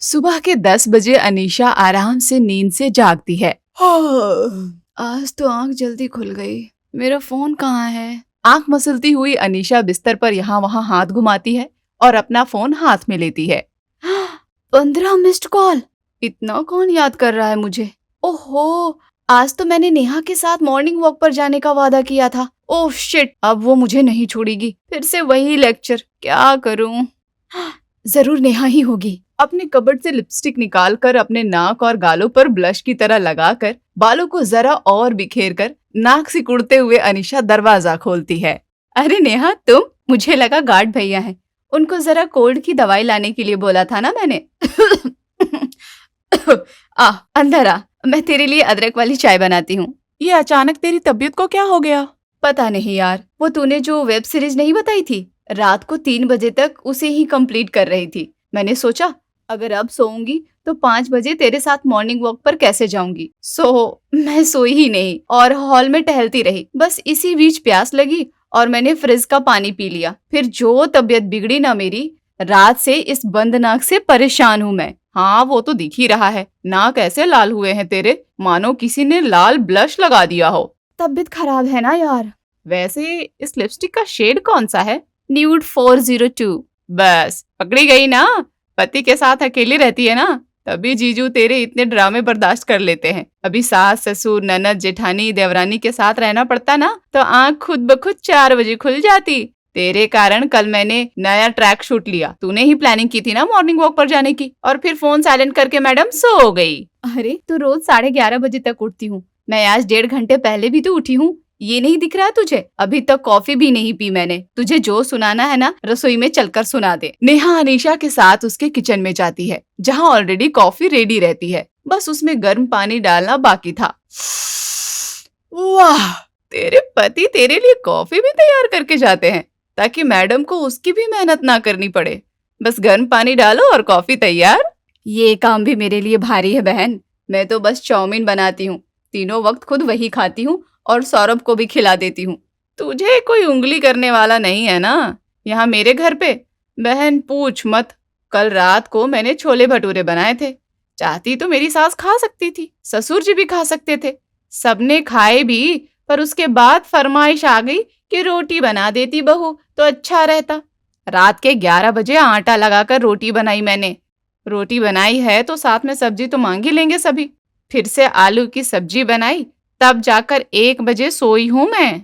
सुबह के 10 बजे अनीशा आराम से नींद से जागती है। आज तो आंख जल्दी खुल गई। मेरा फोन कहाँ है? आंख मसलती हुई अनीशा बिस्तर पर यहाँ वहाँ हाथ घुमाती है और अपना फोन हाथ में लेती है। 15 मिस्ड कॉल। इतना कौन याद कर रहा है मुझे? ओहो, आज तो मैंने नेहा के साथ मॉर्निंग वॉक पर जाने का वादा किया था। ओह शिट, अब वो मुझे नहीं छोड़ेगी। फिर से वही लेक्चर। क्या करूं? जरूर नेहा ही होगी। अपने कबर्ड से लिपस्टिक निकालकर अपने नाक और गालों पर ब्लश की तरह लगाकर बालों को जरा और बिखेर कर नाक सिकुड़ते हुए अनीशा दरवाजा खोलती है। अरे नेहा, तुम? मुझे लगा गार्ड भैया हैं। उनको जरा कोल्ड की दवाई लाने के लिए बोला था ना मैंने। अंदर आ, मैं तेरे लिए अदरक वाली चाय बनाती हूँ। ये अचानक तेरी तबीयत को क्या हो गया? पता नहीं यार, वो तूने जो वेब सीरीज नहीं बताई थी, रात को 3 बजे तक उसे ही कंप्लीट कर रही थी। मैंने सोचा अगर अब सोऊंगी तो 5 बजे तेरे साथ मॉर्निंग वॉक पर कैसे जाऊंगी। मैं सोई ही नहीं और हॉल में टहलती रही। बस इसी बीच प्यास लगी और मैंने फ्रिज का पानी पी लिया। फिर जो तबीयत बिगड़ी ना मेरी, रात से इस बंद नाक से परेशान हूँ मैं। हाँ, वो तो दिख ही रहा है। नाक ऐसे लाल हुए हैं तेरे, मानो किसी ने लाल ब्लश लगा दिया हो। तबीयत खराब है ना यार। वैसे इस लिपस्टिक का शेड कौन सा है? न्यूड 402। बस पकड़ी गई ना। पति के साथ अकेली रहती है ना, तभी जीजू तेरे इतने ड्रामे बर्दाश्त कर लेते हैं। अभी सास ससुर ननद जेठानी देवरानी के साथ रहना पड़ता ना, तो आंख खुद ब खुद 4 बजे खुल जाती। तेरे कारण कल मैंने नया ट्रैक शूट लिया। तूने ही प्लानिंग की थी ना मॉर्निंग वॉक पर जाने की, और फिर फोन साइलेंट करके मैडम सो गई। अरे तू रोज 11:30 बजे तक उठती हूँ, मैं आज 1.5 घंटे पहले भी तो उठी हूँ। ये नहीं दिख रहा तुझे? अभी तक कॉफी भी नहीं पी मैंने। तुझे जो सुनाना है ना, रसोई में चलकर सुना दे। नेहा अनीशा के साथ उसके किचन में जाती है, जहाँ ऑलरेडी कॉफी रेडी रहती है। बस उसमें गर्म पानी डालना बाकी था। वाह, तेरे पति तेरे लिए कॉफी भी तैयार करके जाते हैं ताकि मैडम को उसकी भी मेहनत ना करनी पड़े। बस गर्म पानी डालो और कॉफी तैयार। ये काम भी मेरे लिए भारी है बहन। मैं तो बस चाउमीन बनाती हूँ, तीनों वक्त खुद वही खाती हूँ और सौरभ को भी खिला देती हूँ। तुझे कोई उंगली करने वाला नहीं है ना यहाँ मेरे घर पे? बहन पूछ मत। कल रात को मैंने छोले भटूरे बनाए थे। चाहती तो मेरी सास खा सकती थी, ससुर जी भी खा सकते थे, सबने खाए भी। पर उसके बाद फरमाइश आ गई कि रोटी बना देती बहू तो अच्छा रहता। रात के 11 बजे आटा लगाकर रोटी बनाई मैंने। रोटी बनाई है तो साथ में सब्जी तो मांग ही लेंगे सभी। फिर से आलू की सब्जी बनाई, तब जाकर 1 बजे सोई हूँ मैं।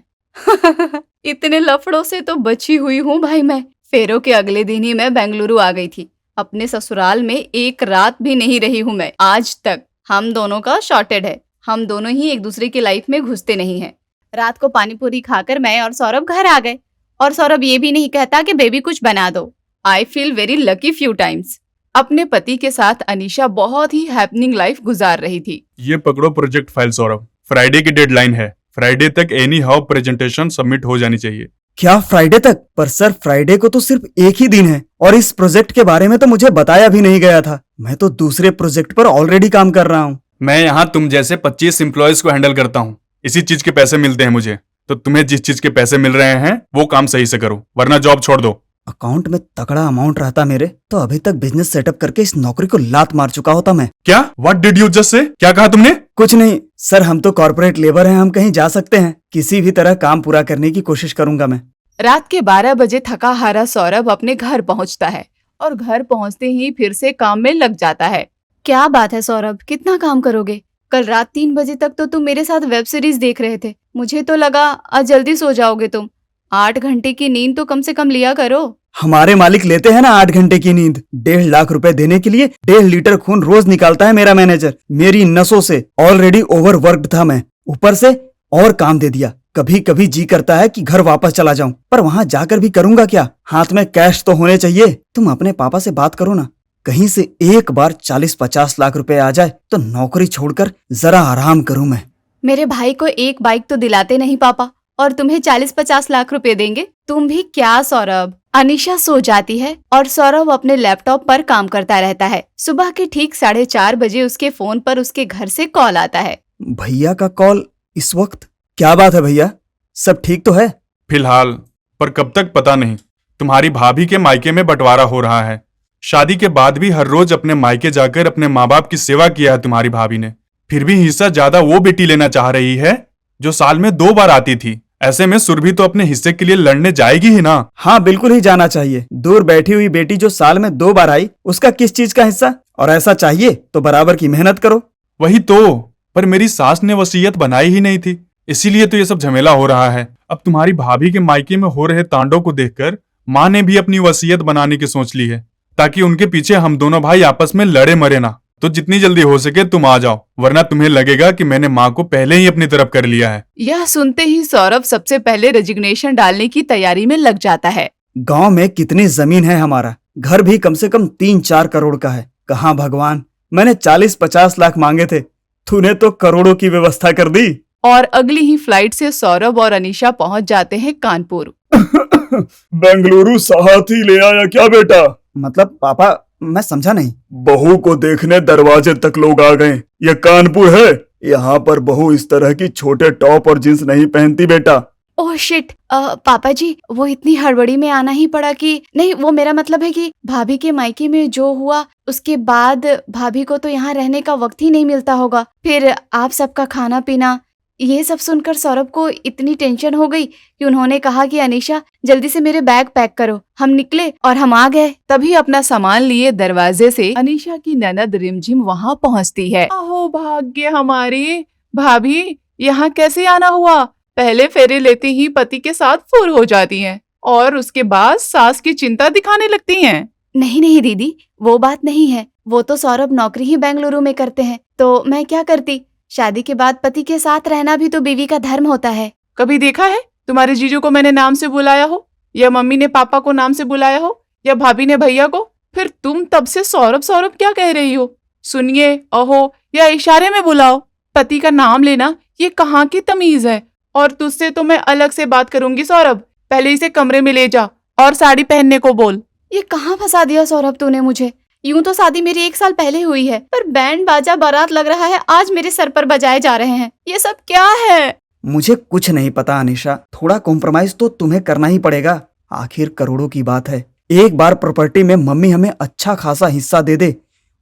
इतने लफड़ों से तो बची हुई हूँ भाई मैं। फेरों के अगले दिन ही मैं बेंगलुरु आ गई थी। अपने ससुराल में एक रात भी नहीं रही हूँ मैं आज तक। हम दोनों का शॉर्टेड है, हम दोनों ही एक दूसरे की लाइफ में घुसते नहीं हैं। रात को पानी पूरी खाकर मैं और सौरभ घर आ गए, और सौरभ ये भी नहीं कहता कि बेबी कुछ बना दो। I feel very lucky few times. अपने पति के साथ अनीशा बहुत ही हैपनिंग लाइफ गुजार रही थी। ये पकड़ो प्रोजेक्ट फाइल सौरभ, फ्राइडे की डेडलाइन है। फ्राइडे तक एनी हाउ प्रेजेंटेशन सबमिट हो जानी चाहिए। क्या फ्राइडे तक? पर सर फ्राइडे को तो सिर्फ एक ही दिन है, और इस प्रोजेक्ट के बारे में तो मुझे बताया भी नहीं गया था। मैं तो दूसरे प्रोजेक्ट पर ऑलरेडी काम कर रहा हूँ। मैं यहाँ तुम जैसे 25 एम्प्लॉयज को हैंडल करता हूँ। इसी चीज के पैसे मिलते हैं मुझे, तो तुम्हें जिस चीज के पैसे मिल रहे हैं वो काम सही से करो, वरना जॉब छोड़ दो। अकाउंट में तगड़ा अमाउंट रहता मेरे, तो अभी तक बिजनेस सेटअप करके इस नौकरी को लात मार चुका होता मैं। क्या? What did you just say? क्या कहा तुमने? कुछ नहीं सर, हम तो कॉर्पोरेट लेबर हैं, हम कहीं जा सकते हैं। किसी भी तरह काम पूरा करने की कोशिश करूंगा मैं। रात के 12 बजे थका हारा सौरभ अपने घर पहुंचता है, और घर पहुंचते ही फिर से काम में लग जाता है। क्या बात है सौरभ, कितना काम करोगे? कल रात 3 बजे तक तो तुम मेरे साथ वेब सीरीज देख रहे थे। मुझे तो लगा आज जल्दी सो जाओगे तुम। 8 घंटे की नींद तो कम से कम लिया करो। हमारे मालिक लेते हैं ना 8 घंटे की नींद। 1.5 लाख रुपए देने के लिए 1.5 लीटर खून रोज निकालता है मेरा मैनेजर। मेरी नसों से ऑलरेडी ओवरवर्क्ड था मैं, ऊपर से और काम दे दिया। कभी कभी जी करता है कि घर वापस चला जाऊं, पर वहां जाकर भी करूंगा क्या? हाथ में कैश तो होने चाहिए। तुम अपने पापा से बात करो ना, कहीं से एक बार 40-50 लाख रुपए आ जाए तो नौकरी छोड़कर जरा आराम करूं मैं। मेरे भाई को एक बाइक तो दिलाते नहीं पापा, और तुम्हें 40-50 लाख रुपए देंगे? तुम भी क्या सौरभ। अनीशा सो जाती है और सौरभ अपने लैपटॉप पर काम करता रहता है। सुबह के ठीक 4:30 बजे उसके फोन पर उसके घर से कॉल आता है। भैया का कॉल इस वक्त? क्या बात है भैया, सब ठीक तो है? फिलहाल, पर कब तक पता नहीं। तुम्हारी भाभी के मायके में बंटवारा हो रहा है, शादी के बाद भी हर रोज अपने मायके जाकर अपने माँ बाप की सेवा किया है तुम्हारी भाभी ने, फिर भी हिस्सा ज्यादा वो बेटी लेना चाह रही है जो साल में 2 बार आती थी। ऐसे में सुरभि तो अपने हिस्से के लिए लड़ने जाएगी ही ना। हाँ बिल्कुल ही जाना चाहिए। दूर बैठी हुई बेटी जो साल में 2 बार आई, उसका किस चीज का हिस्सा? और ऐसा चाहिए तो बराबर की मेहनत करो। वही तो, पर मेरी सास ने वसीयत बनाई ही नहीं थी, इसीलिए तो ये सब झमेला हो रहा है। अब तुम्हारी भाभी के मायके में हो रहे तांडव को देखकर माँ ने भी अपनी वसीयत बनाने की सोच ली है, ताकि उनके पीछे हम दोनों भाई आपस में लड़े मरे ना। तो जितनी जल्दी हो सके तुम आ जाओ, वरना तुम्हें लगेगा कि मैंने माँ को पहले ही अपनी तरफ कर लिया है। यह सुनते ही सौरभ सबसे पहले रेजिग्नेशन डालने की तैयारी में लग जाता है। गांव में कितनी जमीन है हमारा, घर भी कम से कम 3-4 करोड़ का है। कहाँ भगवान, मैंने 40-50 लाख मांगे थे, तूने तो करोड़ों की व्यवस्था कर दी। और अगली ही फ्लाइट से सौरभ और अनीशा पहुंच जाते हैं कानपुर। बेंगलुरु साथ ही ले आया क्या बेटा? मतलब पापा, मैं समझा नहीं। बहू को देखने दरवाजे तक लोग आ गए। ये कानपुर है, यहाँ पर बहू इस तरह की छोटे टॉप और जींस नहीं पहनती बेटा। ओह शिट, पापा जी वो इतनी हड़बड़ी में आना ही पड़ा कि नहीं, वो मेरा मतलब है कि भाभी के मायके में जो हुआ उसके बाद भाभी को तो यहाँ रहने का वक्त ही नहीं मिलता होगा, फिर आप सबका खाना पीना, ये सब सुनकर सौरभ को इतनी टेंशन हो गई कि उन्होंने कहा कि अनीशा जल्दी से मेरे बैग पैक करो। हम निकले और हम आ गए। तभी अपना सामान लिए दरवाजे से अनीशा की ननद रिमझिम वहाँ पहुँचती है। अहो भाग्य हमारी, भाभी यहाँ कैसे आना हुआ? पहले फेरे लेते ही पति के साथ फुर हो जाती हैं और उसके बाद सास की चिंता दिखाने लगती हैं। नहीं नहीं दीदी, वो बात नहीं है। वो तो सौरभ नौकरी ही बेंगलुरु में करते हैं, तो मैं क्या करती? शादी के बाद पति के साथ रहना भी तो बीवी का धर्म होता है। कभी देखा है तुम्हारे जीजू को मैंने नाम से बुलाया हो, या मम्मी ने पापा को नाम से बुलाया हो, या भाभी ने भैया को? फिर तुम तब से सौरभ सौरभ क्या कह रही हो? सुनिए, अहो या इशारे में बुलाओ। पति का नाम लेना ये कहाँ की तमीज है? और तुझसे तो मैं अलग से बात करूंगी सौरभ। पहले इसे कमरे में ले जा और साड़ी पहनने को बोल। ये कहाँ फंसा दिया सौरभ तूने मुझे? यूं तो शादी मेरी 1 साल पहले हुई है, पर बैंड बाजा बारात लग रहा है आज मेरे सर पर बजाए जा रहे हैं। ये सब क्या है? मुझे कुछ नहीं पता अनीशा, थोड़ा कॉम्प्रोमाइज तो तुम्हें करना ही पड़ेगा। आखिर करोड़ों की बात है। एक बार प्रॉपर्टी में मम्मी हमें अच्छा खासा हिस्सा दे दे,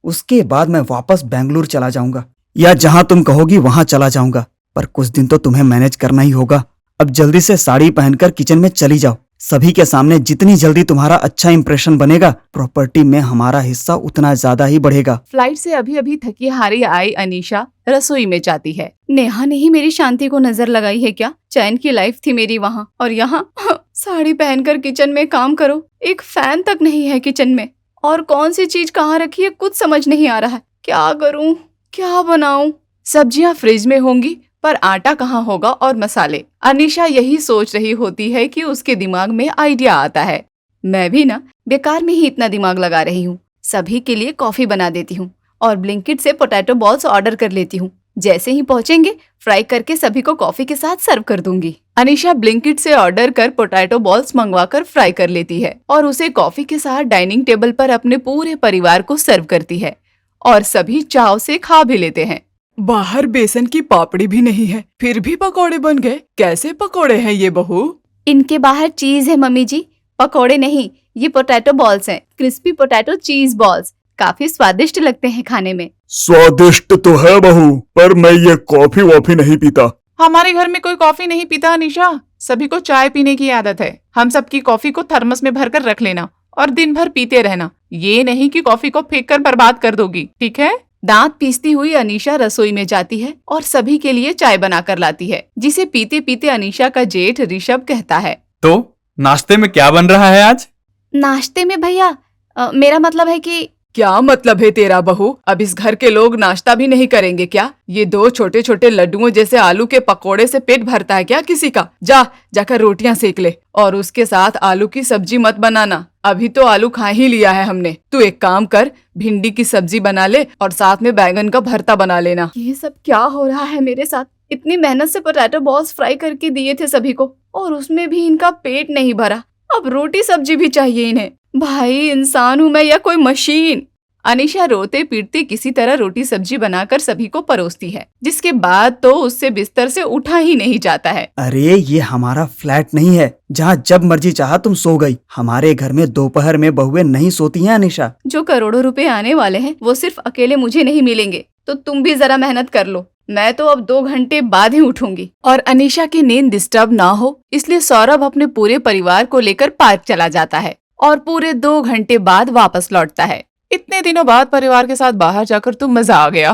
उसके बाद मैं वापस बेंगलुरु चला जाऊंगा, या जहां तुम कहोगी वहां चला जाऊंगा। पर कुछ दिन तो तुम्हें मैनेज करना ही होगा। अब जल्दी से साड़ी पहनकर किचन में चली जाओ। सभी के सामने जितनी जल्दी तुम्हारा अच्छा इंप्रेशन बनेगा, प्रॉपर्टी में हमारा हिस्सा उतना ज्यादा ही बढ़ेगा। फ्लाइट से अभी अभी थकी हारी आई अनीशा रसोई में जाती है। नेहा ने ही मेरी शांति को नजर लगाई है क्या? चैन की लाइफ थी मेरी वहाँ, और यहाँ साड़ी पहनकर किचन में काम करो। एक फैन तक नहीं है किचन में, और कौन सी चीज कहाँ रखी है कुछ समझ नहीं आ रहा है। क्या करूँ, क्या बनाऊं? सब्जियां फ्रिज में होंगी पर आटा कहाँ होगा और मसाले? अनीशा यही सोच रही होती है कि उसके दिमाग में आइडिया आता है। मैं भी ना बेकार में ही इतना दिमाग लगा रही हूँ। सभी के लिए कॉफी बना देती हूँ और ब्लिंकिट से पोटैटो बॉल्स ऑर्डर कर लेती हूँ। जैसे ही पहुँचेंगे फ्राई करके सभी को कॉफी के साथ सर्व कर दूंगी। अनीशा ब्लिंकिट से ऑर्डर कर पोटैटो बॉल्स मंगवाकर फ्राई कर लेती है और उसे कॉफी के साथ डाइनिंग टेबल पर अपने पूरे परिवार को सर्व करती है, और सभी चाव से खा भी लेते हैं। बाहर बेसन की पापड़ी भी नहीं है, फिर भी पकोड़े बन गए। कैसे पकोड़े हैं ये बहू? इनके बाहर चीज है मम्मी जी, पकोड़े नहीं, ये पोटैटो बॉल्स हैं। क्रिस्पी पोटैटो चीज बॉल्स काफी स्वादिष्ट लगते हैं खाने में। स्वादिष्ट तो है बहू, पर मैं ये कॉफी वॉफी नहीं पीता। हमारे घर में कोई कॉफी नहीं पीता अनीशा, सभी को चाय पीने की आदत है। हम सबकी कॉफी को थर्मस में भरकर रख लेना और दिन भर पीते रहना। ये नहीं कि कॉफी को फेंक कर बर्बाद कर दोगी, ठीक है? दांत पीसती हुई अनीशा रसोई में जाती है और सभी के लिए चाय बनाकर लाती है, जिसे पीते पीते अनीशा का जेठ ऋषभ कहता है, तो नाश्ते में क्या बन रहा है आज? नाश्ते में भैया, मेरा मतलब है कि क्या मतलब है तेरा बहू? अब इस घर के लोग नाश्ता भी नहीं करेंगे क्या? ये 2 छोटे छोटे लड्डुओं जैसे आलू के पकोड़े से पेट भरता है क्या किसी का? जाकर रोटियां सेक ले, और उसके साथ आलू की सब्जी मत बनाना। अभी तो आलू खा ही लिया है हमने। तू एक काम कर, भिंडी की सब्जी बना ले और साथ में बैंगन का भरता बना लेना। ये सब क्या हो रहा है मेरे साथ? इतनी मेहनत से पोटैटो बॉल्स फ्राई करके दिए थे सभी को, और उसमें भी इनका पेट नहीं भरा। अब रोटी सब्जी भी चाहिए इन्हें। भाई इंसान हूँ मैं या कोई मशीन? अनीशा रोते पीटते किसी तरह रोटी सब्जी बनाकर सभी को परोसती है, जिसके बाद तो उससे बिस्तर से उठा ही नहीं जाता है। अरे ये हमारा फ्लैट नहीं है जहाँ जब मर्जी चाहा तुम सो गई। हमारे घर में दोपहर में बहुएं नहीं सोती हैं अनीशा। जो करोड़ों रुपए आने वाले हैं वो सिर्फ अकेले मुझे नहीं मिलेंगे, तो तुम भी जरा मेहनत कर लो। मैं तो अब 2 घंटे बाद ही उठूंगी। और अनीशा की नींद डिस्टर्ब ना हो इसलिए सौरभ अपने पूरे परिवार को लेकर पार्क चला जाता है और पूरे 2 घंटे बाद वापस लौटता है। इतने दिनों बाद परिवार के साथ बाहर जाकर तो मजा आ गया।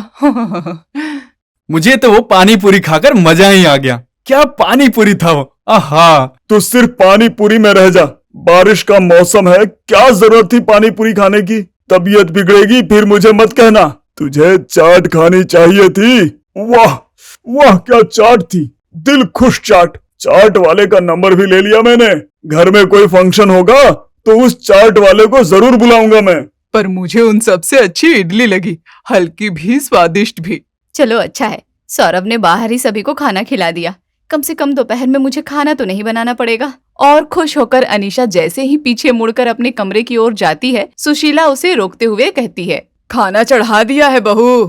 मुझे तो वो पानी पूरी खाकर मजा ही आ गया। क्या पानी पूरी था वो, आहा। तो सिर्फ पानी पूरी में रह जा। बारिश का मौसम है, क्या जरूरत थी पानी पूरी खाने की। तबीयत बिगड़ेगी फिर मुझे मत कहना। तुझे चाट खानी चाहिए थी। वाह वाह क्या चाट थी, दिल खुश चाट। चाट वाले का नंबर भी ले लिया मैंने। घर में कोई फंक्शन होगा तो उस चाट वाले को जरूर बुलाऊंगा मैं। पर मुझे उन सबसे अच्छी इडली लगी, हल्की भी स्वादिष्ट भी। चलो अच्छा है, सौरभ ने बाहर ही सभी को खाना खिला दिया। कम से कम दोपहर में मुझे खाना तो नहीं बनाना पड़ेगा। और खुश होकर अनीशा जैसे ही पीछे मुड़कर अपने कमरे की ओर जाती है, सुशीला उसे रोकते हुए कहती है, खाना चढ़ा दिया है बहू।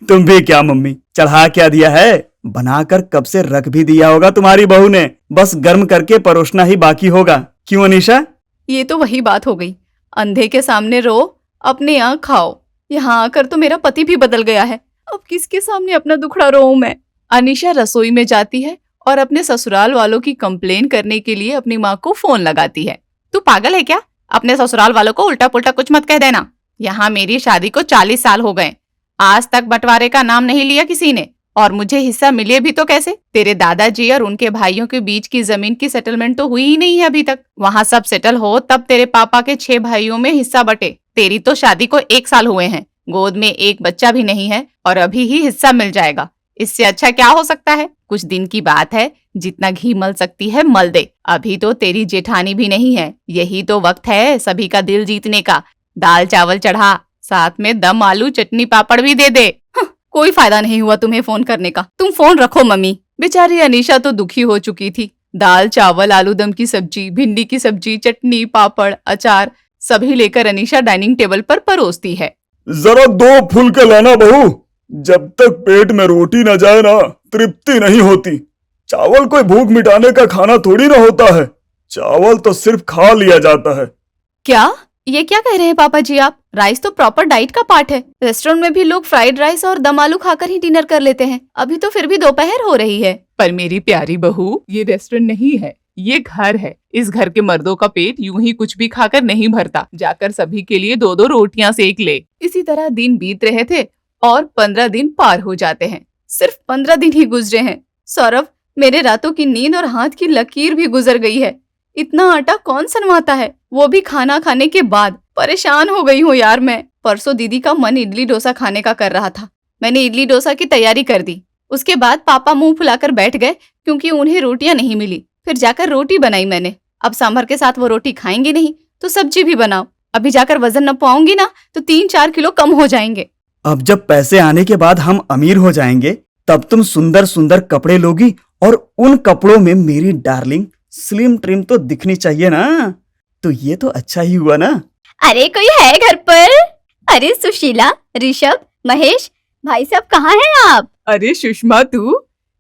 तुम भी क्या मम्मी, चढ़ा क्या दिया है? बनाकर कब से रख भी दिया होगा तुम्हारी बहू ने, बस गर्म करके परोसना ही बाकी होगा। क्यों अनीशा? ये तो वही बात हो गई, अंधे के सामने रो अपने यहाँ खाओ। यहाँ आकर तो मेरा पति भी बदल गया है, अब किसके सामने अपना दुखड़ा रोऊं मैं। अनीशा रसोई में जाती है और अपने ससुराल वालों की कंप्लेन करने के लिए अपनी माँ को फोन लगाती है। तू पागल है क्या? अपने ससुराल वालों को उल्टा पुल्टा कुछ मत कह देना। यहाँ मेरी शादी को 40 साल हो गए, आज तक बंटवारे का नाम नहीं लिया किसी ने, और मुझे हिस्सा मिले भी तो कैसे? तेरे दादाजी और उनके भाइयों के बीच की जमीन की सेटलमेंट तो हुई ही नहीं है अभी तक। वहाँ सब सेटल हो तब तेरे पापा के 6 भाइयों में हिस्सा बटे। तेरी तो शादी को 1 साल हुए हैं, गोद में एक बच्चा भी नहीं है और अभी ही हिस्सा मिल जाएगा। इससे अच्छा क्या हो सकता है? कुछ दिन की बात है, जितना घी मल सकती है मल दे। अभी तो तेरी जेठानी भी नहीं है, यही तो वक्त है सभी का दिल जीतने का। दाल चावल चढ़ा, साथ में दम आलू चटनी पापड़ भी दे दे। कोई फायदा नहीं हुआ तुम्हें फोन करने का, तुम फोन रखो मम्मी। बेचारी अनीशा तो दुखी हो चुकी थी। दाल चावल आलू दम की सब्जी, भिंडी की सब्जी, चटनी पापड़ अचार सभी लेकर अनीशा डाइनिंग टेबल पर परोसती है। जरा 2 फुल के लाना बहू, जब तक पेट में रोटी न जाए ना तृप्ति नहीं होती। चावल कोई भूख मिटाने का खाना थोड़ी ना होता है, चावल तो सिर्फ खा लिया जाता है। क्या ये क्या कह रहे हैं पापा जी आप? राइस तो प्रॉपर डाइट का पार्ट है। रेस्टोरेंट में भी लोग फ्राइड राइस और दम आलू खाकर ही डिनर कर लेते हैं। अभी तो फिर भी दोपहर हो रही है। पर मेरी प्यारी बहू, ये रेस्टोरेंट नहीं है, ये घर है। इस घर के मर्दों का पेट यूं ही कुछ भी खाकर नहीं भरता। जाकर सभी के लिए 2-2 रोटियां सेक ले। इसी तरह दिन बीत रहे थे और 15 दिन पार हो जाते हैं। सिर्फ 15 दिन ही गुजरे हैं सौरभ, मेरे रातों की नींद और हाथ की लकीर भी गुजर गई है। इतना आटा कौन सनवाता है, वो भी खाना खाने के बाद। परेशान हो गई हूँ यार मैं। परसों दीदी का मन इडली डोसा खाने का कर रहा था, मैंने इडली डोसा की तैयारी कर दी। उसके बाद पापा मुंह फुलाकर बैठ गए क्योंकि उन्हें रोटियां नहीं मिली। फिर जाकर रोटी बनाई मैंने। अब सांभर के साथ वो रोटी खाएंगे नहीं तो सब्जी भी बनाओ। अभी जाकर वजन न पाऊंगी ना तो 3-4 किलो कम हो जाएंगे। अब जब पैसे आने के बाद हम अमीर हो जाएंगे तब तुम सुंदर सुंदर कपड़े लोगी और उन कपड़ों में मेरी डार्लिंग स्लिम ट्रिम तो दिखनी चाहिए ना। तो ये तो अच्छा ही हुआ ना। अरे कोई है घर पर? अरे सुशीला, ऋषभ, महेश, भाई साहब कहाँ हैं आप? अरे सुषमा, तू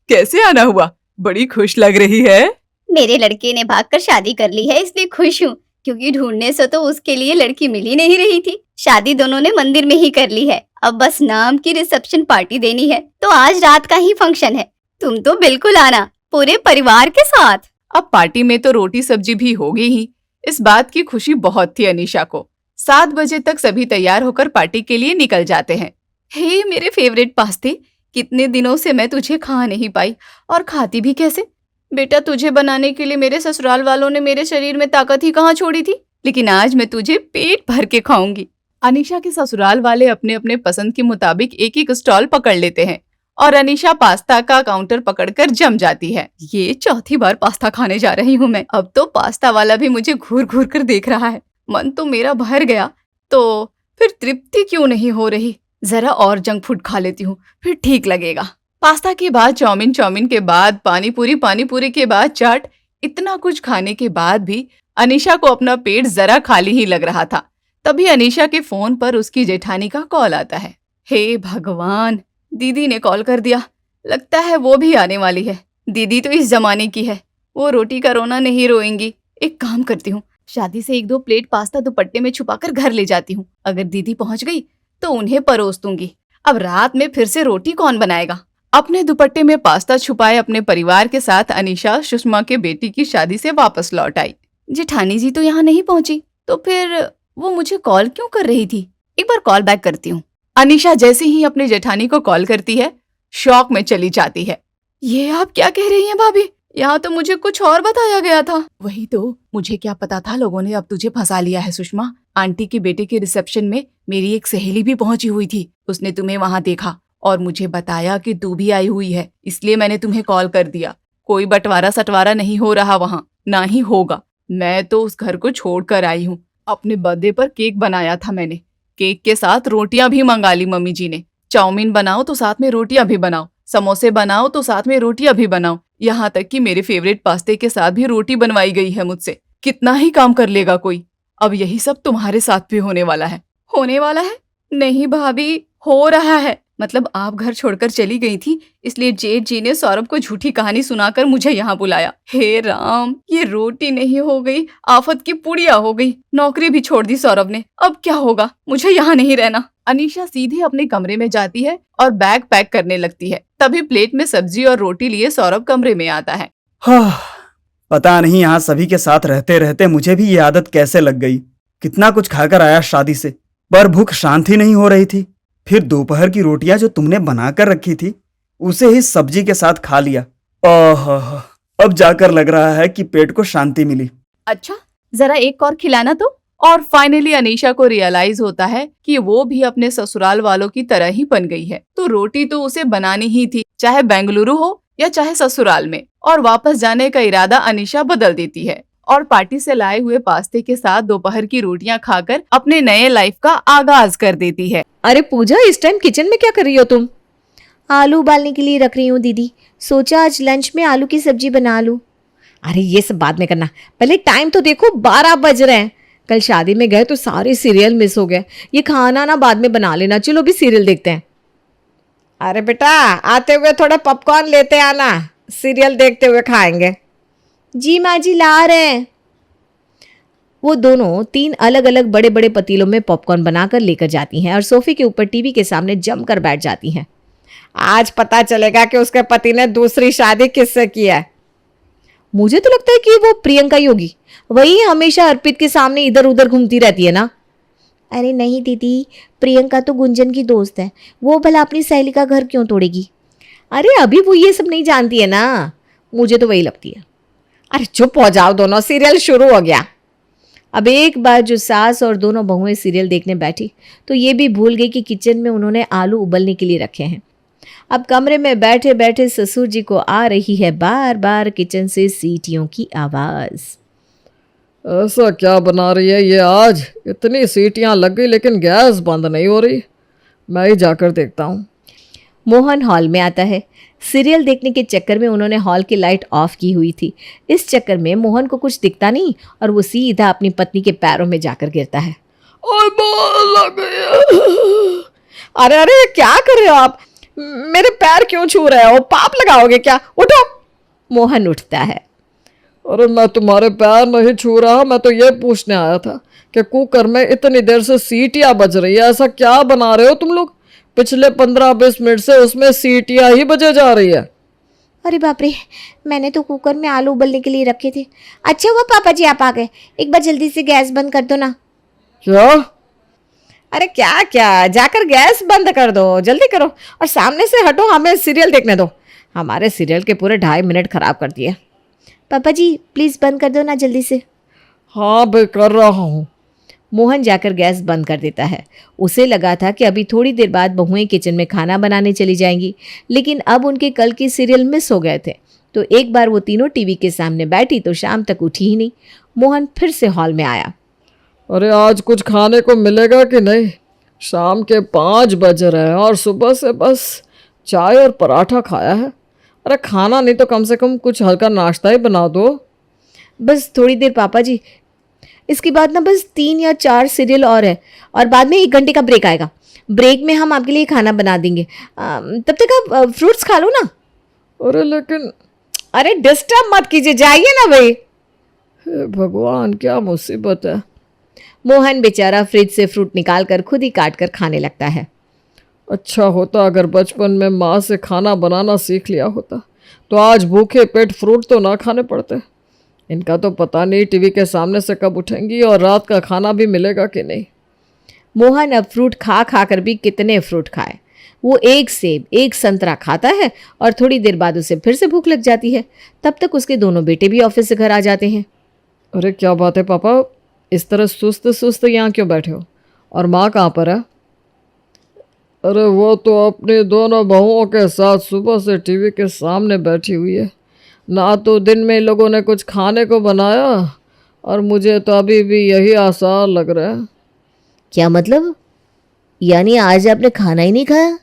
कैसे आना हुआ? बड़ी खुश लग रही है। मेरे लड़के ने भागकर शादी कर ली है इसलिए खुश हूँ, क्योंकि ढूंढने से तो उसके लिए लड़की मिल ही नहीं रही थी। शादी दोनों ने मंदिर में ही कर ली है, अब बस नाम की रिसेप्शन पार्टी देनी है। तो आज रात का ही फंक्शन है, तुम तो बिल्कुल आना पूरे परिवार के साथ। अब पार्टी में तो रोटी सब्जी भी होगी ही। इस बात की खुशी बहुत थी अनीशा को। 7 बजे तक सभी तैयार होकर पार्टी के लिए निकल जाते हैं। हे मेरे फेवरेट पास्ते, कितने दिनों से मैं तुझे खा नहीं पाई, और खाती भी कैसे। बेटा तुझे बनाने के लिए मेरे ससुराल वालों ने मेरे शरीर में ताकत ही कहाँ छोड़ी थी, लेकिन आज मैं तुझे पेट भर के खाऊंगी। अनीशा के ससुराल वाले अपने अपने पसंद के मुताबिक एक एक स्टॉल पकड़ लेते हैं और अनीशा पास्ता का काउंटर पकड़कर जम जाती है। ये चौथी बार पास्ता खाने जा रही हूँ मैं। अब तो पास्ता वाला भी मुझे घूर घूर कर देख रहा है। मन तो मेरा भर गया, तो फिर तृप्ति क्यों नहीं हो रही। जरा और जंक फूड खा लेती हूँ, फिर ठीक लगेगा। पास्ता के बाद चाउमीन, चाउमीन के बाद पानी पूरी के बाद चाट। इतना कुछ खाने के बाद भी अनीशा को अपना पेट जरा खाली ही लग रहा था। तभी अनीशा के फोन पर उसकी जेठानी का कॉल आता है। हे भगवान, दीदी ने कॉल कर दिया। लगता है वो भी आने वाली है। दीदी तो इस जमाने की है, वो रोटी का रोना नहीं रोएंगी। एक काम करती हूँ, शादी से 1-2 प्लेट पास्ता दुपट्टे में छुपाकर घर ले जाती हूँ। अगर दीदी पहुंच गई तो उन्हें परोस दूंगी। अब रात में फिर से रोटी कौन बनाएगा। अपने दुपट्टे में पास्ता छुपाए अपने परिवार के साथ अनीशा सुषमा के बेटी की शादी से वापस लौट आई। जेठानी जी तो यहाँ नहीं पहुंची, तो फिर वो मुझे कॉल क्यों कर रही थी। एक बार कॉल बैक करती हूँ। अनीशा जैसे ही अपनी जेठानी को कॉल करती है, शॉक में चली जाती है। ये आप क्या कह रही हैं भाभी? यहाँ तो मुझे कुछ और बताया गया था। वही तो, मुझे क्या पता था लोगों ने अब तुझे फंसा लिया है सुषमा। आंटी के बेटे के रिसेप्शन में मेरी एक सहेली भी पहुंची हुई थी। उसने तुम्हें वहां देखा और मुझे बताया कि तू भी आई हुई है, इसलिए मैंने तुम्हें कॉल कर दिया। कोई बंटवारा सटवारा नहीं हो रहा वहां, ना ही होगा। मैं तो उस घर को छोड़ कर आई हूँ। अपने बर्थडे पर केक बनाया था मैंने, केक के साथ रोटियां भी मंगा ली मम्मी जी ने। चाउमीन बनाओ तो साथ में रोटियां भी बनाओ, समोसे बनाओ तो साथ में रोटियां भी बनाओ, यहाँ तक कि मेरे फेवरेट पास्ते के साथ भी रोटी बनवाई गई है मुझसे। कितना ही काम कर लेगा कोई। अब यही सब तुम्हारे साथ भी होने वाला है। होने वाला है? नहीं भाभी, हो रहा है। मतलब आप घर छोड़कर चली गई थी, इसलिए जेठ जी ने सौरभ को झूठी कहानी सुनाकर मुझे यहाँ बुलाया। हे राम, ये रोटी नहीं हो गई, आफत की पुड़िया हो गई। नौकरी भी छोड़ दी सौरभ ने। अब क्या होगा, मुझे यहाँ नहीं रहना। अनीशा सीधे अपने कमरे में जाती है और बैग पैक करने लगती है। तभी प्लेट में सब्जी और रोटी लिए सौरभ कमरे में आता है। हाँ, पता नहीं यहाँ सभी के साथ रहते रहते मुझे भी ये आदत कैसे लग गई। कितना कुछ खाकर आया शादी से, पर भूख शांत ही नहीं हो रही थी। फिर दोपहर की रोटियां जो तुमने बनाकर रखी थी, उसे ही सब्जी के साथ खा लिया। अब जाकर लग रहा है कि पेट को शांति मिली। अच्छा, जरा एक और खिलाना तो। और फाइनली अनीशा को रियलाइज होता है कि वो भी अपने ससुराल वालों की तरह ही बन गई है। तो रोटी तो उसे बनानी ही थी, चाहे बेंगलुरु हो या चाहे ससुराल में। और वापस जाने का इरादा अनीशा बदल देती है और पार्टी से लाए हुए पास्ते के साथ दोपहर की रोटियां खाकर अपने नए लाइफ का आगाज कर देती है। अरे पूजा, इस टाइम किचन में क्या कर रही हो तुम? आलू उबालने के लिए रख रही हूँ दीदी। सोचा आज लंच में आलू की सब्जी बना लूं। अरे ये सब बाद में करना, पहले टाइम तो देखो, 12 बज रहे हैं। कल शादी में गए तो सारे सीरियल मिस हो गए। ये खाना ना बाद में बना लेना। चलो भी सीरियल देखते हैं। अरे बेटा, आते हुए थोड़ा पॉपकॉर्न लेते आना, सीरियल देखते हुए खाएंगे। जी माँ जी, ला रहे हैं। वो दोनों 3 अलग अलग बड़े बड़े पतीलों में पॉपकॉर्न बनाकर लेकर जाती हैं और सोफे के ऊपर टीवी के सामने जमकर बैठ जाती हैं। आज पता चलेगा कि उसके पति ने दूसरी शादी किससे की है। मुझे तो लगता है कि वो प्रियंका ही होगी। वही हमेशा अर्पित के सामने इधर उधर घूमती रहती है ना। अरे नहीं दीदी, प्रियंका तो गुंजन की दोस्त है। वो भला अपनी सहेली का घर क्यों तोड़ेगी? अरे अभी वो ये सब नहीं जानती है ना। मुझे तो वही लगती है। अरे चुप हो जाओ दोनों, सीरियल शुरू हो गया। अब एक बार जो सास और दोनों बहुएं सीरियल देखने बैठी तो ये भी भूल गई कि किचन में उन्होंने आलू उबलने के लिए रखे हैं। अब कमरे में बैठे बैठे ससुर जी को आ रही है बार बार किचन से सीटियों की आवाज़। ऐसा क्या बना रही है ये आज? इतनी सीटियां लग गई लेकिन गैस बंद नहीं हो रही। मैं ही जाकर देखता हूँ। मोहन हॉल में आता है। सीरियल देखने के चक्कर में उन्होंने हॉल की लाइट ऑफ की हुई थी। इस चक्कर में मोहन को कुछ दिखता नहीं और वो सीधा अपनी पत्नी के पैरों में जाकर गिरता है। ओए बाल लग गया। अरे अरे, क्या कर रहे हो आप? मेरे पैर क्यों छू रहे हो? पाप लगाओगे क्या? उठो। मोहन उठता है। अरे मैं तुम्हारे पैर नहीं छू रहा, मैं तो ये पूछने आया था कि कुकर में इतनी देर से सीटियां बज रही है, ऐसा क्या बना रहे हो तुम लोग? पिछले 15-20 मिनट से उसमें सीटियां ही बजे जा रही है। अरे बाप रे, मैंने तो कुकर में आलू उबलने के लिए रखे थे। अच्छा हुआ पापा जी आप आ गए। एक बार जल्दी से गैस बंद कर दो ना। क्या? अरे क्या क्या, जाकर गैस बंद कर दो, जल्दी करो और सामने से हटो, हमें सीरियल देखने दो। हमारे सीरियल के पूरे 2.5 मिनट खराब कर दिए। पापा जी प्लीज़ बंद कर दो ना जल्दी से। हाँ भाई, कर रहा हूँ। मोहन जाकर गैस बंद कर देता है। उसे लगा था कि अभी थोड़ी देर बाद बहुएं किचन में खाना बनाने चली जाएंगी, लेकिन अब उनके कल के सीरियल मिस हो गए थे। तो एक बार वो तीनों टीवी के सामने बैठी तो शाम तक उठी ही नहीं। मोहन फिर से हॉल में आया। अरे आज कुछ खाने को मिलेगा कि नहीं? शाम के 5 बज रहे हैं और सुबह से बस चाय और पराठा खाया है। अरे खाना नहीं तो कम से कम कुछ हल्का नाश्ता ही बना दो। बस थोड़ी देर पापा जी, इसके बाद ना बस 3 या 4 सीरियल और है, और बाद में 1 घंटे का ब्रेक आएगा। ब्रेक में हम आपके लिए खाना बना देंगे। तब तक आप फ्रूट्स खा लो ना। अरे लेकिन अरे डिस्टर्ब मत कीजिए, जाइए ना भाई। हे भगवान, क्या मुसीबत है। मोहन बेचारा फ्रिज से फ्रूट निकाल कर खुद ही काट कर खाने लगता है। अच्छा होता अगर बचपन में माँ से खाना बनाना सीख लिया होता, तो आज भूखे पेट फ्रूट तो ना खाने पड़ते। इनका तो पता नहीं टीवी के सामने से कब उठेंगी और रात का खाना भी मिलेगा कि नहीं। मोहन अब फ्रूट खा खा कर भी कितने फ्रूट खाए। वो 1 सेब 1 संतरा खाता है और थोड़ी देर बाद उसे फिर से भूख लग जाती है। तब तक उसके दोनों बेटे भी ऑफिस से घर आ जाते हैं। अरे क्या बात है पापा, इस तरह सुस्त सुस्त यहाँ क्यों बैठे हो? और माँ कहाँ पर है? अरे वो तो अपनी दोनों बहुओं के साथ सुबह से टीवी के सामने बैठी हुई है। ना तो दिन में इन लोगों ने कुछ खाने को बनाया, और मुझे तो अभी भी यही आसार लग रहा है। क्या मतलब? यानी आज आपने खाना ही नहीं खाया?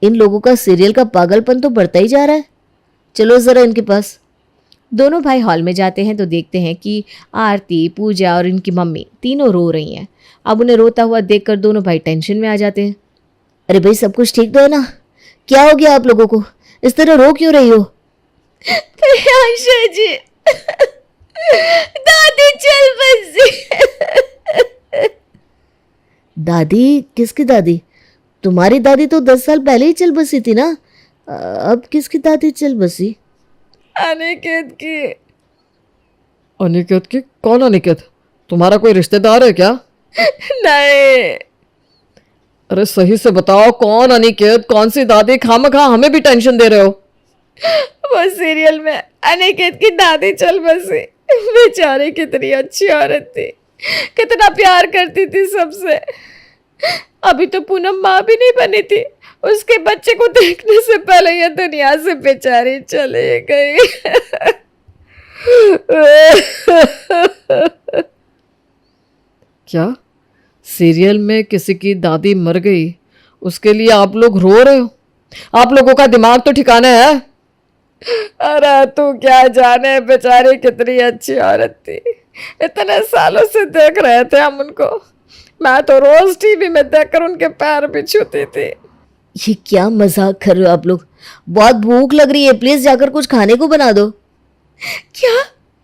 इन लोगों का सीरियल का पागलपन तो बढ़ता ही जा रहा है। चलो ज़रा इनके पास। दोनों भाई हॉल में जाते हैं तो देखते हैं कि आरती, पूजा और इनकी मम्मी तीनों रो रही हैं। अब उन्हें रोता हुआ देखकर दोनों भाई टेंशन में आ जाते हैं। अरे भाई, सब कुछ ठीक तो है ना? क्या हो गया आप लोगों को? इस तरह रो क्यों रही हो? प्रियांशु जी, दादी चल बसी। दादी? किसकी दादी? तुम्हारी दादी तो 10 साल पहले ही चल बसी थी ना। अब किसकी दादी चल बसी? अनिकेत की। अनिकेत की? कौन अनिकेत? तुम्हारा कोई रिश्तेदार है क्या? नहीं। अरे सही से बताओ, कौन अनिकेत? कौन सी दादी? खामखा हमें भी टेंशन दे रहे हो। वो सीरियल में अनिकेत की दादी चल बसी। बेचारी कितनी अच्छी औरत थी, कितना प्यार करती थी सबसे। अभी तो पूनम माँ भी नहीं बनी थी, उसके बच्चे को देखने से पहले ये दुनिया से बेचारी चली गई। क्या सीरियल में किसी की दादी मर गई, उसके लिए आप लोग रो रहे हो? आप लोगों का दिमाग तो ठिकाने है? अरे तू क्या जाने, बेचारी कितनी अच्छी औरत थी। इतने सालों से देख रहे थे हम उनको। मैं तो रोज टीवी में देखकर उनके पैर भी छूती थी। ये क्या मजाक कर रहे हो आप लोग? बहुत भूख लग रही है, प्लीज जाकर कुछ खाने को बना दो। क्या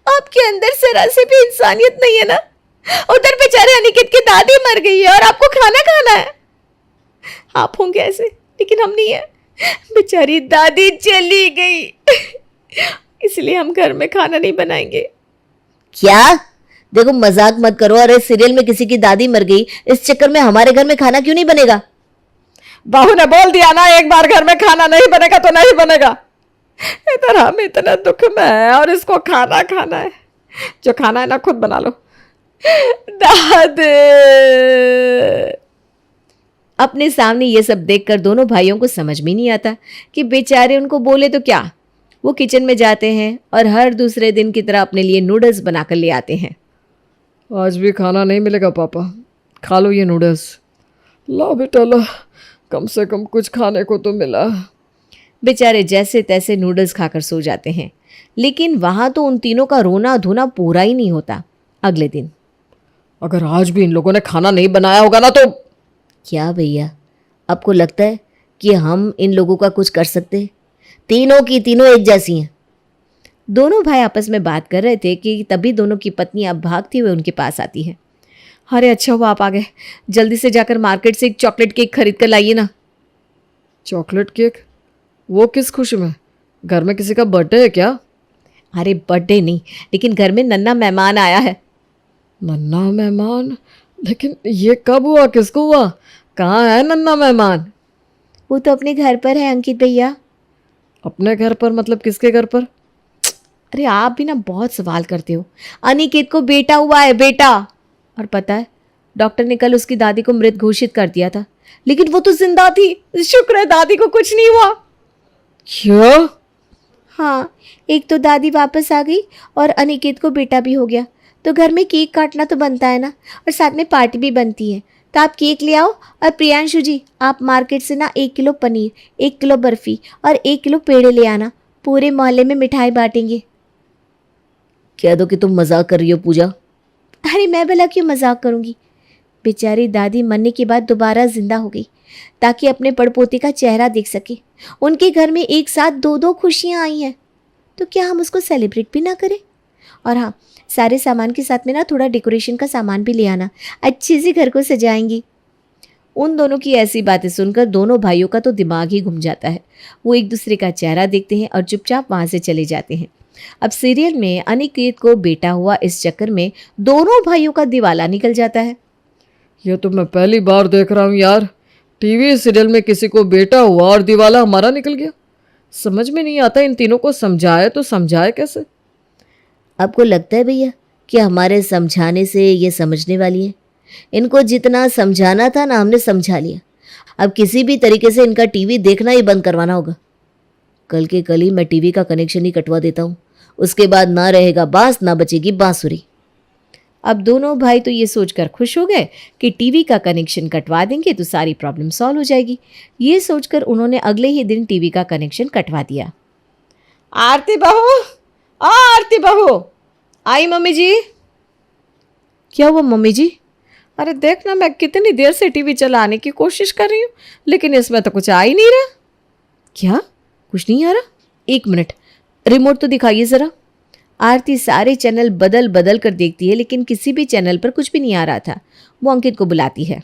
आपके अंदर जरा से भी इंसानियत नहीं है ना? उधर बेचारे अनिकेत की दादी मर गई है और आपको खाना खाना है। आप होंगे ऐसे, लेकिन हम नहीं है। बेचारी दादी चली गई, इसलिए हम घर में खाना नहीं बनाएंगे। क्या? देखो मजाक मत करो। अरे सीरियल में किसी की दादी मर गई, इस चक्कर में हमारे घर में खाना क्यों नहीं बनेगा? बहू ने बोल दिया ना, एक बार घर में खाना नहीं बनेगा तो नहीं बनेगा। इधर हम इतना दुख में है और इसको खाना खाना है। जो खाना है ना खुद बना लो। दादी। अपने सामने ये सब देखकर दोनों भाइयों को समझ में नहीं आता कि बेचारे उनको बोले तो क्या। वो किचन में जाते हैं और हर दूसरे दिन की तरह अपने लिए नूडल्स बनाकर ले आते हैं। आज भी खाना नहीं मिलेगा पापा, खा लो ये नूडल्स। ला बेटा ला, कम से कम कुछ खाने को तो मिला। बेचारे जैसे तैसे नूडल्स खाकर सो जाते हैं, लेकिन वहाँ तो उन तीनों का रोना धोना पूरा ही नहीं होता। अगले दिन, अगर आज भी इन लोगों ने खाना नहीं बनाया होगा ना तो। क्या भैया, आपको लगता है कि हम इन लोगों का कुछ कर सकते? तीनों की तीनों एक जैसी हैं। दोनों भाई आपस में बात कर रहे थे कि तभी दोनों की पत्नियां भागती हुए उनके पास आती हैं। अरे अच्छा हुआ आप आ गए, जल्दी से जाकर मार्केट से एक चॉकलेट केक खरीद कर लाइए ना। Chocolate cake? वो किस खुशी में? घर में किसी का बर्थडे है क्या? अरे बर्थडे नहीं, लेकिन घर में नन्हा मेहमान आया है। नन्हा मेहमान? लेकिन ये कब हुआ, किसको हुआ? कहाँ है नन्हा मेहमान? वो तो अपने घर पर है अंकित भैया। अपने घर पर मतलब किसके घर पर? अरे आप भी ना बहुत सवाल करते हो। अनिकेत को बेटा हुआ है, बेटा। और पता है, डॉक्टर ने कल उसकी दादी को मृत घोषित कर दिया था, लेकिन वो तो जिंदा थी। शुक्र है दादी को कुछ नहीं हुआ। क्या? हाँ, एक तो दादी वापस आ गई और अनिकेत को बेटा भी हो गया। तो घर में केक काटना तो बनता है ना, और साथ में पार्टी भी बनती है। तो आप केक ले आओ, और प्रियांशु जी आप मार्केट से ना 1 किलो पनीर, 1 किलो बर्फी और 1 किलो पेड़े ले आना। पूरे मोहल्ले में मिठाई बांटेंगे। कह दो कि तुम मजाक कर रही हो पूजा। अरे मैं भला क्यों मजाक करूंगी। बेचारी दादी मरने के बाद दोबारा जिंदा हो गई ताकि अपने पड़पोते का चेहरा देख सके। उनके घर में एक साथ दो दो खुशियां आई हैं, तो क्या हम उसको सेलिब्रेट भी ना करें? और हाँ, सारे सामान के साथ में ना थोड़ा डेकोरेशन का सामान भी ले आना, अच्छे से घर को सजाएंगी। उन दोनों की ऐसी बातें सुनकर दोनों भाइयों का तो दिमाग ही घूम जाता है। वो एक दूसरे का चेहरा देखते हैं और चुपचाप वहाँ से चले जाते हैं। अब सीरियल में अनिकेत को बेटा हुआ, इस चक्कर में दोनों भाइयों का दिवाला निकल जाता है। ये तो मैं पहली बार देख रहा हूँ यार, टीवी सीरियल में किसी को बेटा हुआ और दिवाला हमारा निकल गया। समझ में नहीं आता इन तीनों को समझाए तो समझाए कैसे। आपको लगता है भैया कि हमारे समझाने से ये समझने वाली है? इनको जितना समझाना था ना, हमने समझा लिया। अब किसी भी तरीके से इनका टीवी देखना ही बंद करवाना होगा। कल के कल ही मैं टीवी का कनेक्शन ही कटवा देता हूँ, उसके बाद ना रहेगा बांस ना बचेगी बांसुरी। अब दोनों भाई तो ये सोचकर खुश हो गए कि टीवी का कनेक्शन कटवा देंगे तो सारी प्रॉब्लम सॉल्व हो जाएगी। ये सोचकर उन्होंने अगले ही दिन टीवी का कनेक्शन कटवा दिया। आरती बहू, आरती बहू, आई मम्मी जी। क्या हुआ मम्मी जी? अरे देख ना, मैं कितनी देर से टीवी चलाने की कोशिश कर रही हूँ, लेकिन इसमें तो कुछ आ ही नहीं रहा। क्या कुछ नहीं आ रहा? एक मिनट, रिमोट तो दिखाइए ज़रा। आरती सारे चैनल बदल बदल कर देखती है, लेकिन किसी भी चैनल पर कुछ भी नहीं आ रहा था। वो अंकित को बुलाती है।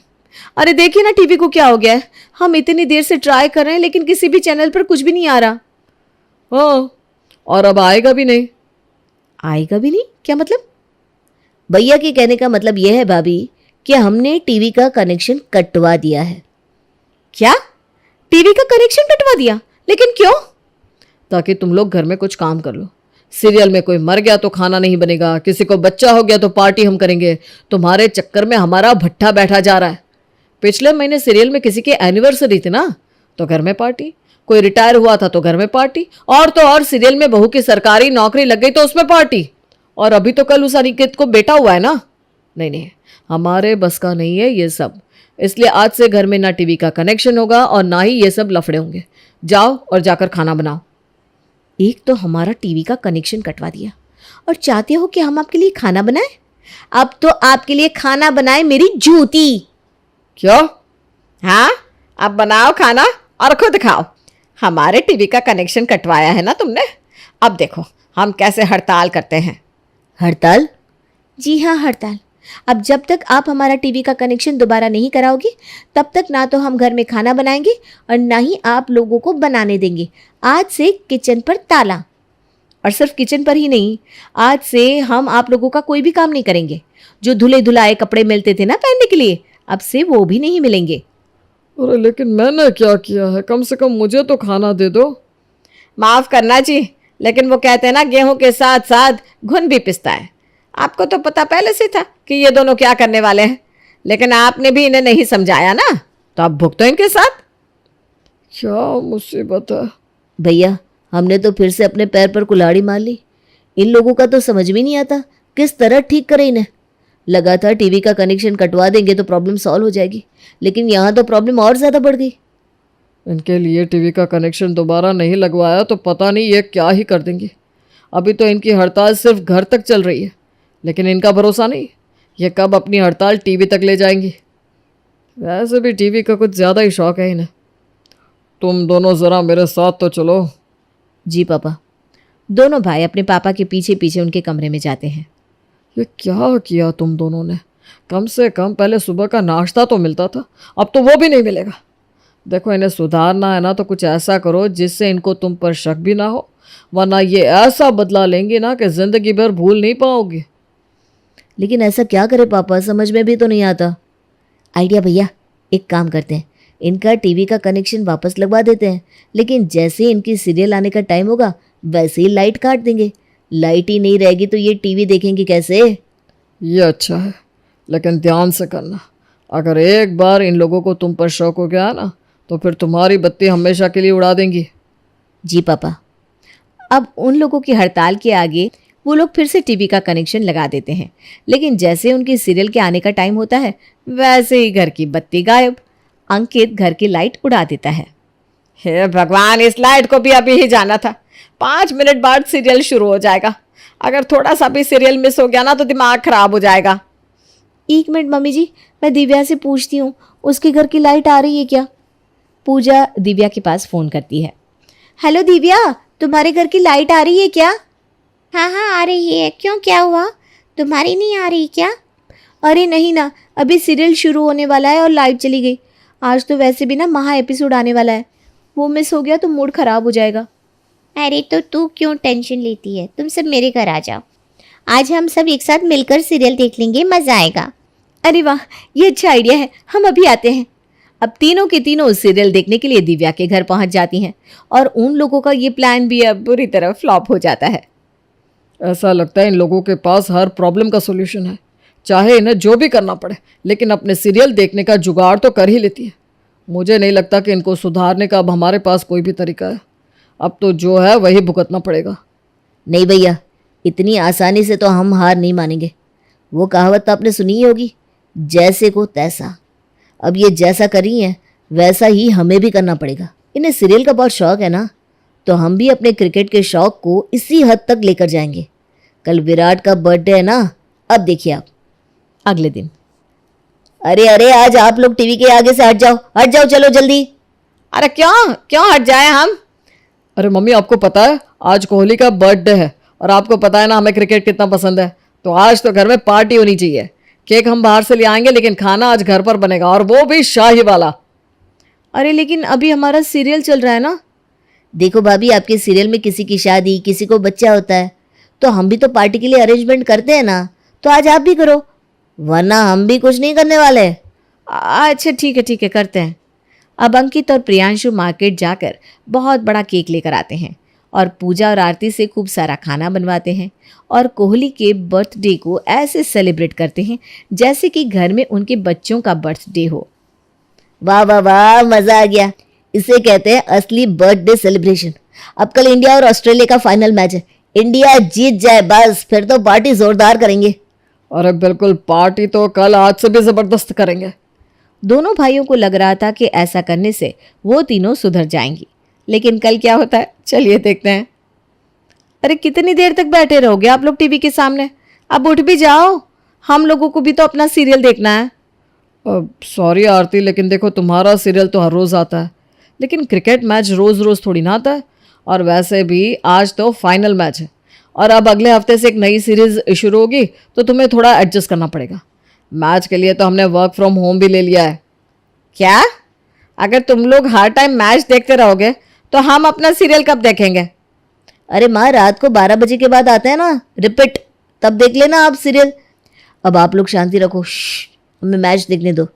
अरे देखिए ना टीवी को क्या हो गया है, हम इतनी देर से ट्राई कर रहे हैं लेकिन किसी भी चैनल पर कुछ भी नहीं आ रहा। हाँ, और अब आएगा भी नहीं। आएगा भी नहीं? क्या मतलब? भैया के कहने का मतलब यह है भाभी कि हमने टीवी का कनेक्शन कटवा दिया है। क्या? टीवी का कनेक्शन कटवा दिया? लेकिन क्यों? ताकि तुम लोग घर में कुछ काम कर लो। सीरियल में कोई मर गया तो खाना नहीं बनेगा, किसी को बच्चा हो गया तो पार्टी हम करेंगे। तुम्हारे चक्कर में हमारा भट्ठा बैठा जा रहा है। पिछले महीने सीरियल में किसी की एनिवर्सरी थी ना, तो घर में पार्टी। कोई रिटायर हुआ था तो घर में पार्टी। और तो और सीरियल में बहू की सरकारी नौकरी लग गई तो उसमें पार्टी। और अभी तो कल उस अनिकेत को बेटा हुआ है ना। नहीं नहीं, हमारे बस का नहीं है ये सब। इसलिए आज से घर में ना टीवी का कनेक्शन होगा और ना ही ये सब लफड़े होंगे। जाओ और जाकर खाना बनाओ। एक तो हमारा टीवी का कनेक्शन कटवा दिया और चाहते हो कि हम आपके लिए खाना बनाएं? अब तो आपके लिए खाना बनाए मेरी जूती। क्या? हाँ, अब बनाओ खाना और खुद खाओ। हमारे टीवी का कनेक्शन कटवाया है ना तुमने, अब देखो हम कैसे हड़ताल करते हैं। हड़ताल? जी हाँ, हड़ताल। अब जब तक आप हमारा टीवी का कनेक्शन दोबारा नहीं कराओगे, तब तक ना तो हम घर में खाना बनाएंगे और ना ही आप लोगों को बनाने देंगे। आज से किचन पर ताला। और सिर्फ किचन पर ही नहीं, आज से हम आप लोगों का कोई भी काम नहीं करेंगे। जो धुले धुलाए कपड़े मिलते थे ना पहनने के लिए, अब से वो भी नहीं मिलेंगे। अरे लेकिन मैंने क्या किया है? कम से कम मुझे तो खाना दे दो। माफ़ करना जी, लेकिन वो कहते हैं ना, गेहूं के साथ साथ घुन भी पिसता है। आपको तो पता पहले से था कि ये दोनों क्या करने वाले हैं, लेकिन आपने भी इन्हें नहीं समझाया ना, तो अब भुगतो इनके साथ। क्या मुसीबत है भैया, हमने तो फिर से अपने पैर पर कुल्हाड़ी मार ली। इन लोगों का तो समझ में नहीं आता किस तरह ठीक करें इन्हें। लगा था टीवी का कनेक्शन कटवा देंगे तो प्रॉब्लम सॉल्व हो जाएगी, लेकिन यहाँ तो प्रॉब्लम और ज़्यादा बढ़ गई। इनके लिए टीवी का कनेक्शन दोबारा नहीं लगवाया तो पता नहीं ये क्या ही कर देंगे। अभी तो इनकी हड़ताल सिर्फ घर तक चल रही है, लेकिन इनका भरोसा नहीं ये कब अपनी हड़ताल टीवी तक ले जाएंगी। वैसे भी टीवी का कुछ ज़्यादा ही शौक है इन्हें। तुम दोनों ज़रा मेरे साथ तो चलो। जी पापा। दोनों भाई अपने पापा के पीछे पीछे उनके कमरे में जाते हैं। ये क्या किया तुम दोनों ने? कम से कम पहले सुबह का नाश्ता तो मिलता था, अब तो वो भी नहीं मिलेगा। देखो, इन्हें सुधारना है ना तो कुछ ऐसा करो जिससे इनको तुम पर शक भी ना हो, वरना ये ऐसा बदला लेंगे ना कि ज़िंदगी भर भूल नहीं पाओगे। लेकिन ऐसा क्या करे पापा, समझ में भी तो नहीं आता। आइडिया भैया, एक काम करते हैं, इनका टीवी का कनेक्शन वापस लगवा देते हैं, लेकिन जैसे ही इनकी सीरियल आने का टाइम होगा वैसे ही लाइट काट देंगे। लाइट ही नहीं रहेगी तो ये टीवी देखेंगे कैसे? ये अच्छा है, लेकिन ध्यान से करना। अगर एक बार इन लोगों को तुम पर शौक हो गया ना तो फिर तुम्हारी बत्ती हमेशा के लिए उड़ा देंगी। जी पापा। अब उन लोगों की हड़ताल के आगे वो लोग फिर से टीवी का कनेक्शन लगा देते हैं, लेकिन जैसे उनकी सीरियल के आने का टाइम होता है वैसे ही घर की बत्ती गायब। अंकित घर की लाइट उड़ा देता है। हे भगवान, इस लाइट को भी अभी ही जाना था। 5 मिनट बाद सीरियल शुरू हो जाएगा। अगर थोड़ा सा भी सीरियल मिस हो गया ना तो दिमाग खराब हो जाएगा। एक मिनट मम्मी जी, मैं दिव्या से पूछती हूँ उसके घर की लाइट आ रही है क्या। पूजा दिव्या के पास फ़ोन करती है। हेलो दिव्या, तुम्हारे घर की लाइट आ रही है क्या? हाँ हाँ आ रही है, क्यों क्या हुआ? तुम्हारी नहीं आ रही क्या? अरे नहीं ना, अभी सीरियल शुरू होने वाला है और लाइट चली गई। आज तो वैसे भी ना महा एपिसोड आने वाला है, वो मिस हो गया तो मूड ख़राब हो जाएगा। अरे तो तू क्यों टेंशन लेती है, तुम सब मेरे घर आ जाओ, आज हम सब एक साथ मिलकर सीरियल देख लेंगे, मजा आएगा। अरे वाह, ये अच्छा आइडिया है, हम अभी आते हैं। अब तीनों के तीनों सीरियल देखने के लिए दिव्या के घर पहुंच जाती हैं और उन लोगों का ये प्लान भी अब बुरी तरह फ्लॉप हो जाता है। ऐसा लगता है इन लोगों के पास हर प्रॉब्लम का सोल्यूशन है, चाहे इन्हें जो भी करना पड़े, लेकिन अपने सीरियल देखने का जुगाड़ तो कर ही लेती है। मुझे नहीं लगता कि इनको सुधारने का अब हमारे पास कोई भी तरीका है। अब तो जो है वही भुगतना पड़ेगा। नहीं भैया, इतनी आसानी से तो हम हार नहीं मानेंगे। वो कहावत तो आपने सुनी ही होगी, जैसे को तैसा। अब ये जैसा कर रही हैं वैसा ही हमें भी करना पड़ेगा। इन्हें सीरियल का बहुत शौक है ना, तो हम भी अपने क्रिकेट के शौक को इसी हद तक लेकर जाएंगे। कल विराट का बर्थडे है ना, अब देखिए आप। अगले दिन। अरे अरे, आज आप लोग टीवी के आगे से हट जाओ, चलो जल्दी। अरे क्यों क्यों हट जाए हम? अरे मम्मी, आपको पता है आज कोहली का बर्थडे है और आपको पता है ना हमें क्रिकेट कितना पसंद है, तो आज तो घर में पार्टी होनी चाहिए। केक हम बाहर से ले आएंगे, लेकिन खाना आज घर पर बनेगा, और वो भी शाही वाला। अरे लेकिन अभी हमारा सीरियल चल रहा है ना। देखो भाभी, आपके सीरियल में किसी की शादी, किसी को बच्चा होता है, तो हम भी तो पार्टी के लिए अरेंजमेंट करते हैं ना, तो आज आप भी करो, वरना हम भी कुछ नहीं करने वाले। अच्छा ठीक है करते हैं। अब अंकित और प्रियांशु मार्केट जाकर बहुत बड़ा केक लेकर आते हैं और पूजा और आरती से खूब सारा खाना बनवाते हैं और कोहली के बर्थडे को ऐसे सेलिब्रेट करते हैं जैसे कि घर में उनके बच्चों का बर्थडे हो। वाह वाह वाह, मजा आ गया। इसे कहते हैं असली बर्थडे सेलिब्रेशन। अब कल इंडिया और ऑस्ट्रेलिया का फाइनल मैच है, इंडिया जीत जाए बस, फिर तो पार्टी जोरदार करेंगे। अरे बिल्कुल, पार्टी तो कल आज से भी जबरदस्त करेंगे। दोनों भाइयों को लग रहा था कि ऐसा करने से वो तीनों सुधर जाएंगी, लेकिन कल क्या होता है चलिए देखते हैं। अरे कितनी देर तक बैठे रहोगे आप लोग टीवी के सामने? अब उठ भी जाओ, हम लोगों को भी तो अपना सीरियल देखना है। सॉरी आरती, लेकिन देखो तुम्हारा सीरियल तो हर रोज़ आता है, लेकिन क्रिकेट मैच रोज़ रोज़ थोड़ी ना आता है। और वैसे भी आज तो फाइनल मैच है, और अब अगले हफ्ते से एक नई सीरीज़ शुरू होगी, तो तुम्हें थोड़ा एडजस्ट करना पड़ेगा। मैच के लिए तो हमने वर्क फ्रॉम होम भी ले लिया है। क्या? अगर तुम लोग हर टाइम मैच देखते रहोगे तो हम अपना सीरियल कब देखेंगे? अरे माँ, रात को 12 बजे के बाद आता है ना रिपीट, तब देख लेना आप सीरियल। अब आप लोग शांति रखो, हमें मैच देखने दो।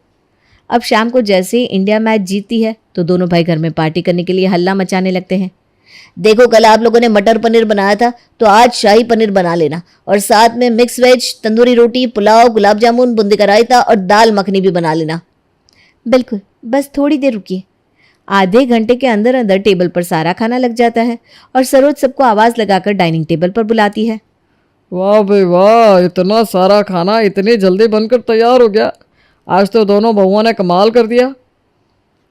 अब शाम को जैसे ही इंडिया मैच जीतती है तो दोनों भाई घर में पार्टी करने के लिए हल्ला मचाने लगते हैं। देखो, कल आप लोगों ने मटर पनीर बनाया था, तो आज शाही पनीर बना लेना, और साथ में मिक्स वेज, तंदूरी रोटी, पुलाव, गुलाब जामुन, बूंदी का रायता और दाल मखनी भी बना लेना। बिल्कुल, बस थोड़ी देर रुकिए। आधे घंटे के अंदर अंदर टेबल पर सारा खाना लग जाता है और सरोज सबको आवाज़ लगाकर डाइनिंग टेबल पर बुलाती है। वाह भाई वाह, इतना सारा खाना इतनी जल्दी बनकर तैयार हो गया। आज तो दोनों बहुओं ने कमाल कर दिया।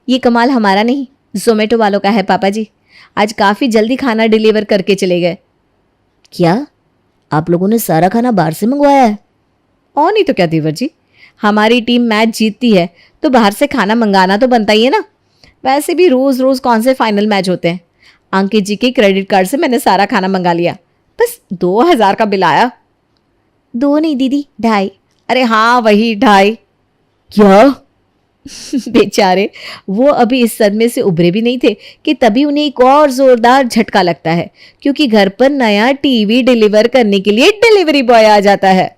ये कमाल हमारा नहीं, जोमेटो वालों का है पापा जी। आज काफ़ी जल्दी खाना डिलीवर करके चले गए। क्या आप लोगों ने सारा खाना बाहर से मंगवाया है? और नहीं तो क्या देवर जी, हमारी टीम मैच जीतती है तो बाहर से खाना मंगाना तो बनता ही है ना। वैसे भी रोज़ रोज़ कौन से फाइनल मैच होते हैं। अंकित जी के क्रेडिट कार्ड से मैंने सारा खाना मंगा लिया, बस 2000 का बिल आया। 2 नहीं दीदी, 2.5। अरे हाँ वही 2.5। क्या? बेचारे, वो अभी इस सदमे से उभरे भी नहीं थे कि तभी उन्हें एक और जोरदार झटका लगता है, क्योंकि घर पर नया टीवी डिलीवर करने के लिए डिलीवरी बॉय आ जाता है।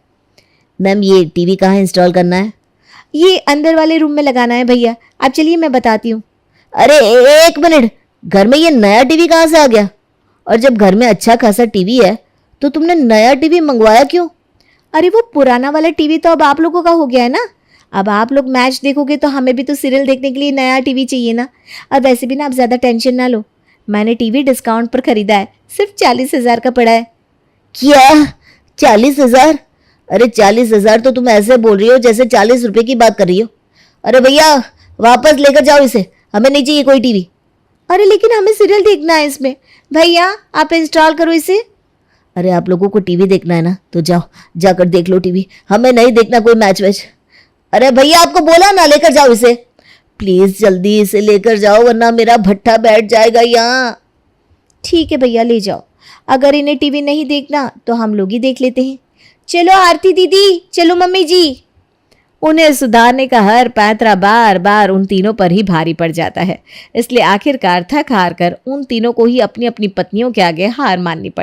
मैम, ये टीवी कहाँ इंस्टॉल करना है? ये अंदर वाले रूम में लगाना है भैया, आप चलिए मैं बताती हूँ। अरे एक मिनट, घर में ये नया टीवी कहाँ से आ गया? और जब घर में अच्छा खासा टीवी है तो तुमने नया टीवी मंगवाया क्यों? अरे वो पुराना वाला टीवी तो अब आप लोगों का हो गया है ना। अब आप लोग मैच देखोगे तो हमें भी तो सीरियल देखने के लिए नया टीवी चाहिए ना। अब वैसे भी ना आप ज़्यादा टेंशन ना लो, मैंने टीवी डिस्काउंट पर खरीदा है, सिर्फ 40,000 का पड़ा है। क्या 40,000? अरे 40,000 तो तुम ऐसे बोल रही हो जैसे 40 रुपए की बात कर रही हो। अरे भैया, वापस लेकर जाओ इसे, हमें नहीं चाहिए कोई टीवी। अरे लेकिन हमें सीरियल देखना है इसमें, भैया आप इंस्टॉल करो इसे। अरे आप लोगों को टीवी देखना है ना, तो जाओ, जाकर देख लो टीवी, हमें नहीं देखना कोई मैच वैच। अरे भैया आपको बोला ना लेकर जाओ इसे, प्लीज जल्दी इसे लेकर जाओ वरना मेरा भट्ठा बैठ जाएगा यहाँ। ठीक है भैया ले जाओ, अगर इन्हें टीवी नहीं देखना तो हम लोग ही देख लेते हैं। चलो आरती दीदी, चलो मम्मी जी। उन्हें सुधारने का हर पैंतरा बार बार उन तीनों पर ही भारी पड़ जाता है, इसलिए आखिरकार थक हार कर उन तीनों को ही अपनी अपनी पत्नियों के आगे हार माननी पड़ती।